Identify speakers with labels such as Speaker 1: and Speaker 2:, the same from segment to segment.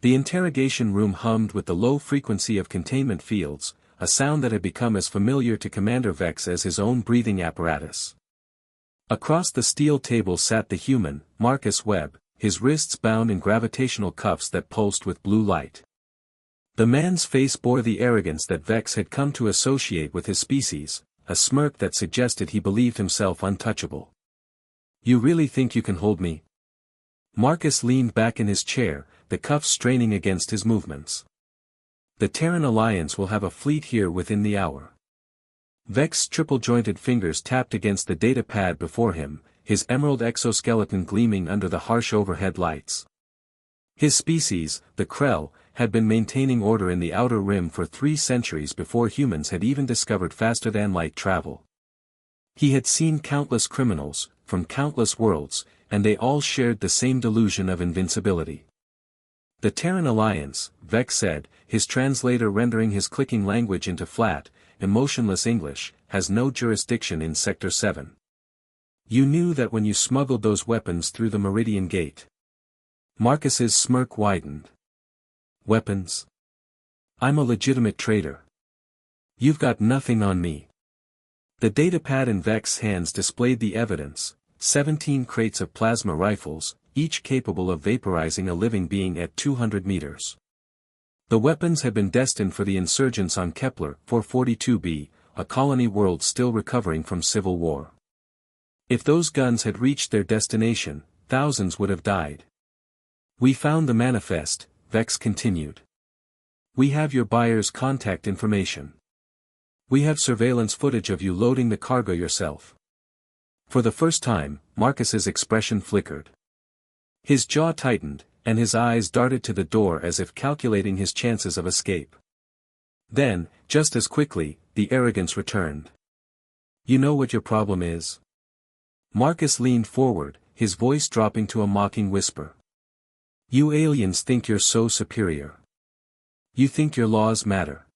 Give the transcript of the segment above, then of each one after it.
Speaker 1: The interrogation room hummed with the low frequency of containment fields, a sound that had become as familiar to Commander Vex as his own breathing apparatus. Across the steel table sat the human, Marcus Webb, his wrists bound in gravitational cuffs that pulsed with blue light. The man's face bore the arrogance that Vex had come to associate with his species, a smirk that suggested he believed himself untouchable. "You really think you can hold me?" Marcus leaned back in his chair, the cuffs straining against his movements. "The Terran Alliance will have a fleet here within the hour." Vex's triple-jointed fingers tapped against the data pad before him, his emerald exoskeleton gleaming under the harsh overhead lights. His species, the Krell, had been maintaining order in the outer rim for 3 centuries before humans had even discovered faster-than-light travel. He had seen countless criminals, from countless worlds, and they all shared the same delusion of invincibility. "The Terran Alliance," Vex said, his translator rendering his clicking language into flat, emotionless English, "has no jurisdiction in Sector 7. You knew that when you smuggled those weapons through the Meridian Gate." Marcus's smirk widened. "Weapons? I'm a legitimate trader. You've got nothing on me." The datapad in Vex's hands displayed the evidence, 17 crates of plasma rifles, each capable of vaporizing a living being at 200 meters. The weapons had been destined for the insurgents on Kepler 442b, a colony world still recovering from civil war. If those guns had reached their destination, thousands would have died. "We found the manifest," Vex continued. "We have your buyer's contact information. We have surveillance footage of you loading the cargo yourself." For the first time, Marcus's expression flickered. His jaw tightened, and his eyes darted to the door as if calculating his chances of escape. Then, just as quickly, the arrogance returned. "You know what your problem is?" Marcus leaned forward, his voice dropping to a mocking whisper. "You aliens think you're so superior. You think your laws matter.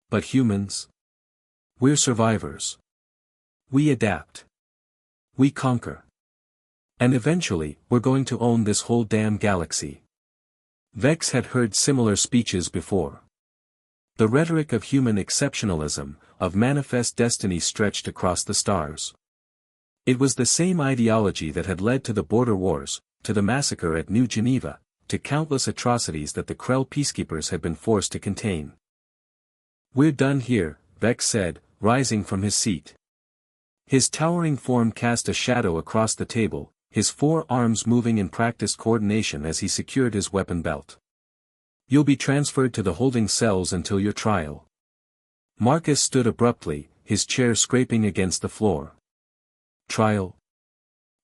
Speaker 1: But humans? We're survivors. We adapt. We conquer. And eventually, we're going to own this whole damn galaxy." Vex had heard similar speeches before. The rhetoric of human exceptionalism, of manifest destiny stretched across the stars. It was the same ideology that had led to the border wars, to the massacre at New Geneva, to countless atrocities that the Krell peacekeepers had been forced to contain. "We're done here," Vex said, rising from his seat. His towering form cast a shadow across the table, his 4 arms moving in practiced coordination as he secured his weapon belt. "You'll be transferred to the holding cells until your trial." Marcus stood abruptly, his chair scraping against the floor. "Trial?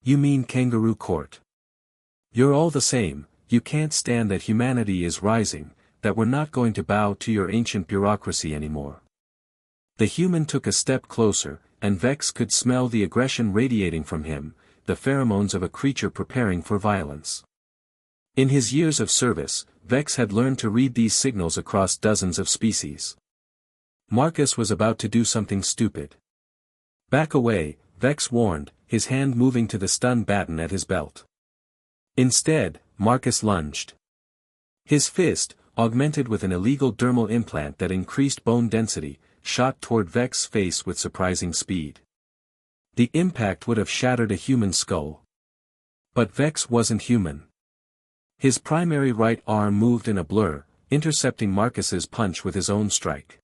Speaker 1: You mean kangaroo court? You're all the same, you can't stand that humanity is rising, that we're not going to bow to your ancient bureaucracy anymore." The human took a step closer, and Vex could smell the aggression radiating from him, the pheromones of a creature preparing for violence. In his years of service, Vex had learned to read these signals across dozens of species. Marcus was about to do something stupid. "Back away," Vex warned, his hand moving to the stun baton at his belt. Instead, Marcus lunged. His fist, augmented with an illegal dermal implant that increased bone density, shot toward Vex's face with surprising speed. The impact would have shattered a human skull. But Vex wasn't human. His primary right arm moved in a blur, intercepting Marcus's punch with his own strike.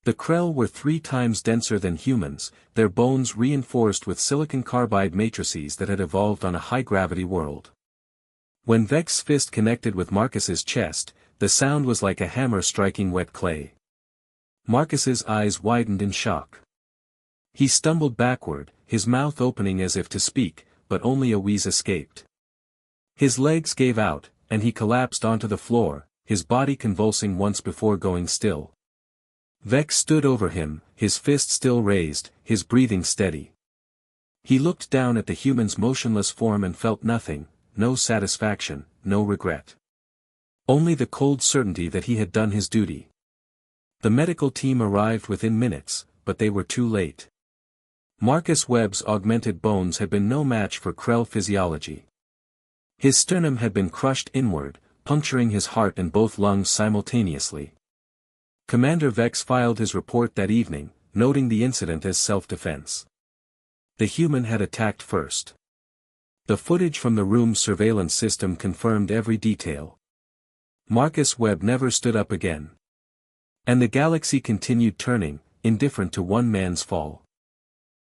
Speaker 1: The Krell were 3 times denser than humans, their bones reinforced with silicon carbide matrices that had evolved on a high-gravity world. When Vex's fist connected with Marcus's chest, the sound was like a hammer striking wet clay. Marcus's eyes widened in shock. He stumbled backward, his mouth opening as if to speak, but only a wheeze escaped. His legs gave out, and he collapsed onto the floor, his body convulsing once before going still. Vex stood over him, his fist still raised, his breathing steady. He looked down at the human's motionless form and felt nothing, no satisfaction, no regret. Only the cold certainty that he had done his duty. The medical team arrived within minutes, but they were too late. Marcus Webb's augmented bones had been no match for Krell physiology. His sternum had been crushed inward, puncturing his heart and both lungs simultaneously. Commander Vex filed his report that evening, noting the incident as self-defense. The human had attacked first. The footage from the room's surveillance system confirmed every detail. Marcus Webb never stood up again. And the galaxy continued turning, indifferent to one man's fall.